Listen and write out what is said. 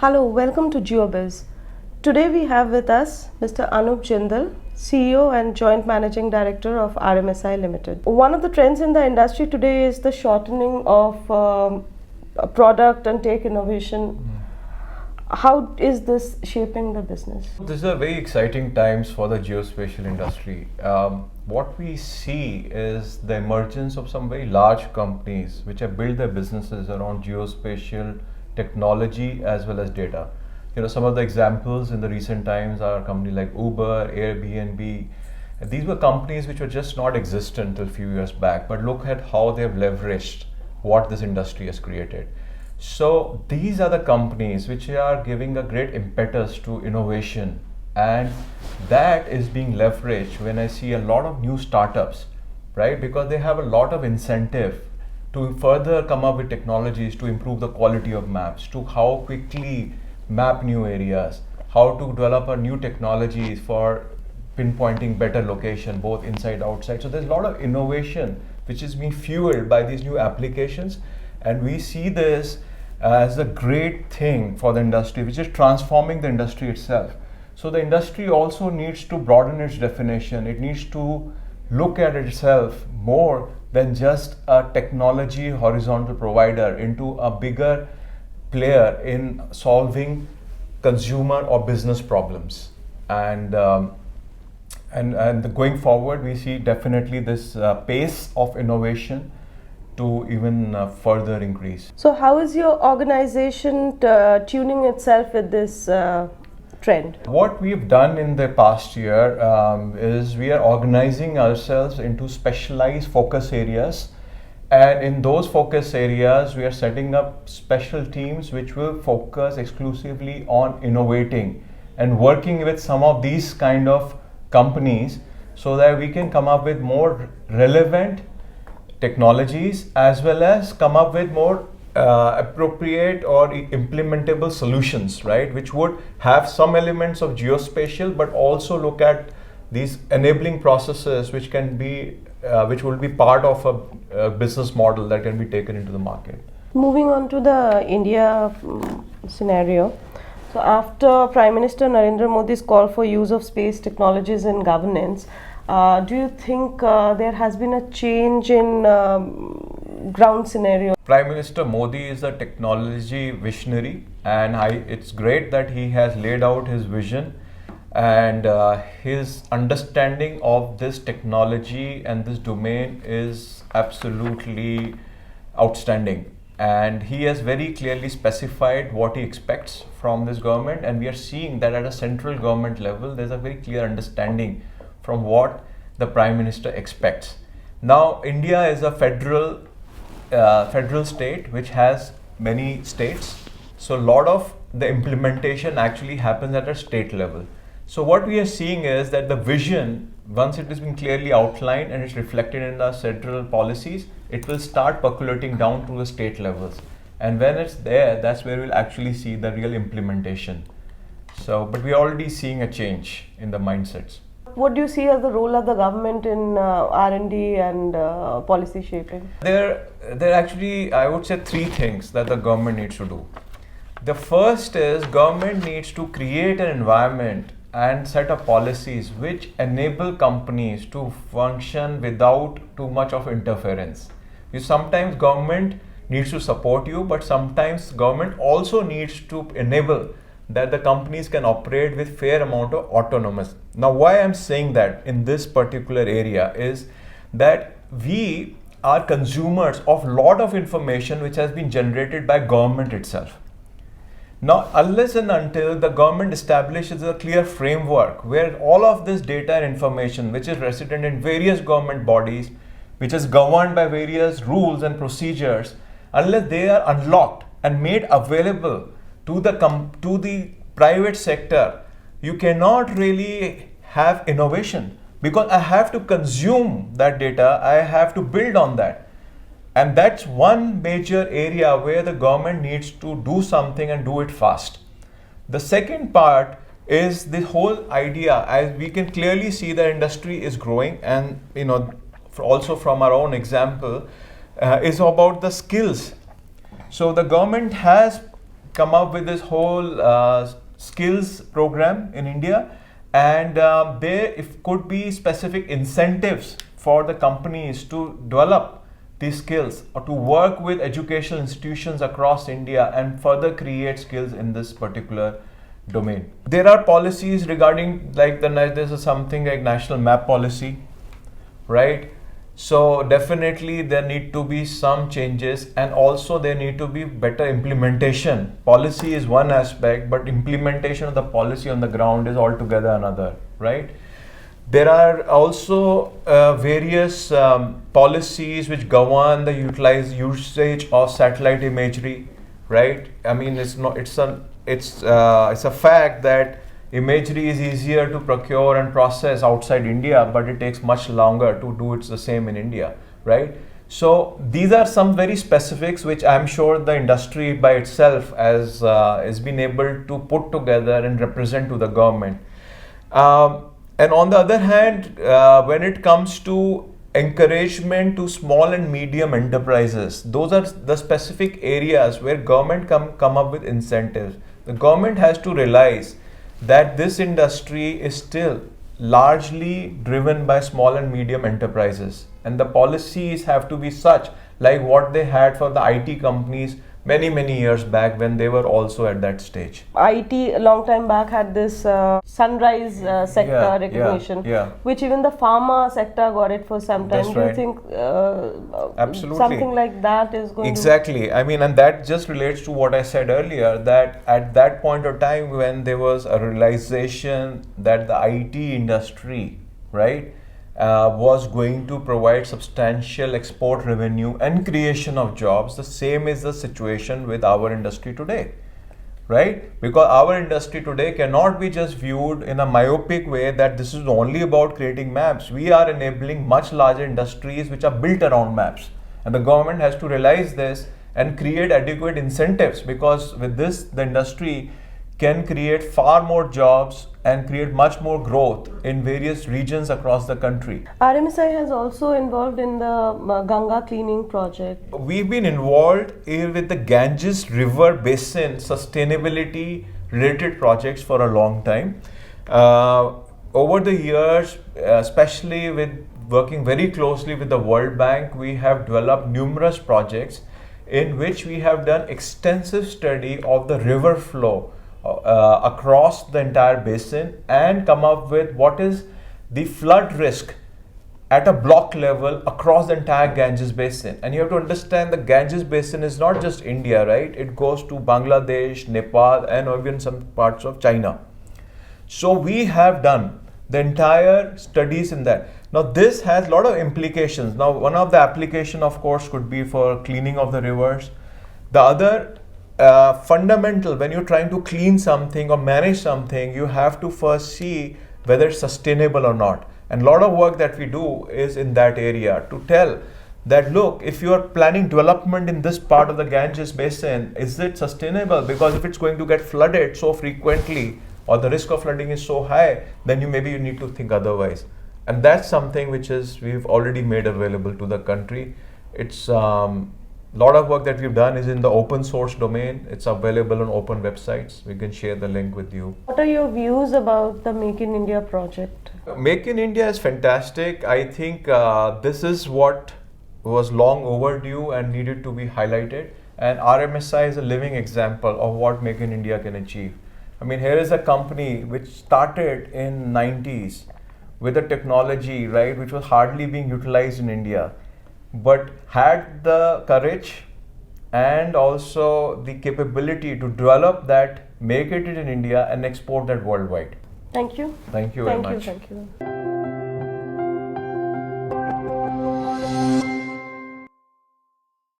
Hello, welcome to GeoBiz. Today we have with us Mr. Anup Jindal, CEO and Joint Managing Director of RMSI Limited. One of the trends in the industry today is the shortening of product and tech innovation. How is this shaping the business? These are very exciting times for the geospatial industry. What we see is the emergence of some very large companies which have built their businesses around geospatial technology as well as data. Some of the examples in the recent times are companies like Uber, Airbnb. These were companies which were just not existent till a few years back, but look at how they have leveraged what this industry has created. So these are the companies which are giving a great impetus to innovation, and that is being leveraged when I see a lot of new startups, right? Because they have a lot of incentive to further come up with technologies to improve the quality of maps, to how quickly map new areas, how to develop a new technologies for pinpointing better location, both inside, outside. So there's a lot of innovation which is being fueled by these new applications, and we see this as a great thing for the industry, which is transforming the industry itself. So the industry also needs to broaden its definition. It needs to look at itself more than just a technology horizontal provider into a bigger player in solving consumer or business problems. And going forward, we see definitely this pace of innovation to even further increase. So, how is your organization tuning itself with this trend? What we've done in the past year is we are organizing ourselves into specialized focus areas, and in those focus areas we are setting up special teams which will focus exclusively on innovating and working with some of these kind of companies so that we can come up with more relevant technologies as well as come up with more appropriate or implementable solutions, right, which would have some elements of geospatial but also look at these enabling processes which can be which will be part of a business model that can be taken into the market. Moving on to the India scenario. So after Prime Minister Narendra Modi's call for use of space technologies in governance, do you think there has been a change in ground scenario? Prime Minister Modi is a technology visionary, and it's great that he has laid out his vision, and his understanding of this technology and this domain is absolutely outstanding. And he has very clearly specified what he expects from this government, and we are seeing that at a central government level there's a very clear understanding from what the Prime Minister expects. Now, India is a federal state which has many states, so a lot of the implementation actually happens at a state level. So what we are seeing is that the vision, once it has been clearly outlined and it's reflected in the central policies, it will start percolating down to the state levels, and when it's there, that's where we'll actually see the real implementation. So, but we're already seeing a change in the mindsets. What do you see as the role of the government in R&D and policy shaping? There are actually, I would say, three things that the government needs to do. The first is government needs to create an environment and set up policies which enable companies to function without too much of interference. Sometimes government needs to support you, but sometimes government also needs to enable that the companies can operate with fair amount of autonomous. Now, why I'm saying that in this particular area is that we are consumers of lot of information which has been generated by government itself. Now, unless and until the government establishes a clear framework where all of this data and information which is resident in various government bodies, which is governed by various rules and procedures, unless they are unlocked and made available to the private sector, you cannot really have innovation, because I have to consume that data, I have to build on that. And that's one major area where the government needs to do something and do it fast. The second part is the whole idea, as we can clearly see the industry is growing, and also from our own example, is about the skills. So the government has come up with this whole skills program in India, and there if could be specific incentives for the companies to develop these skills or to work with educational institutions across India and further create skills in this particular domain. There are policies regarding like there's something like national map policy, right? So definitely there need to be some changes, and also there need to be better implementation. Policy is one aspect, but implementation of the policy on the ground is altogether another, right? There are also various policies which govern the usage of satellite imagery, right? I mean, it's a fact that imagery is easier to procure and process outside India, but it takes much longer to do the same in India, right? So these are some very specifics which I'm sure the industry by itself has been able to put together and represent to the government. And on the other hand, when it comes to encouragement to small and medium enterprises, those are the specific areas where government come up with incentives. The government has to realize that this industry is still largely driven by small and medium enterprises, and the policies have to be such like what they had for the IT companies many years back when they were also at that stage. IT a long time back had this sunrise sector recognition, which even the pharma sector got it for some time. That's Do you right. think Absolutely. something like that is going Exactly. I mean, and that just relates to what I said earlier, that at that point of time when there was a realization that the IT industry, right, was going to provide substantial export revenue and creation of jobs, the same is the situation with our industry today, right? Because our industry today cannot be just viewed in a myopic way that this is only about creating maps. We are enabling much larger industries which are built around maps, and the government has to realize this and create adequate incentives, because with this the industry can create far more jobs and create much more growth in various regions across the country. RMSI has also involved in the Ganga cleaning project. We've been involved with the Ganges River Basin sustainability related projects for a long time. Over the years, especially with working very closely with the World Bank, we have developed numerous projects in which we have done extensive study of the river flow across the entire basin and come up with what is the flood risk at a block level across the entire Ganges basin. And you have to understand the Ganges basin is not just India, right? It goes to Bangladesh, Nepal, and even some parts of China. So we have done the entire studies in that. Now this has a lot of implications. Now one of the application of course could be for cleaning of the rivers. The other fundamental, when you're trying to clean something or manage something, you have to first see whether it's sustainable or not. And a lot of work that we do is in that area to tell that, look, if you are planning development in this part of the Ganges basin, is it sustainable? Because if it's going to get flooded so frequently or the risk of flooding is so high, then you need to think otherwise. And that's something which we've already made available to the country. It's lot of work that we've done is in the open source domain. It's available on open websites. We can share the link with you. What are your views about the Make in India project? Make in India is fantastic. I think this is what was long overdue and needed to be highlighted. And RMSI is a living example of what Make in India can achieve. I mean, here is a company which started in 90s with a technology, right, which was hardly being utilized in India, but had the courage and also the capability to develop that, make it in India and export that worldwide. Thank you. Thank you very much. Thank you.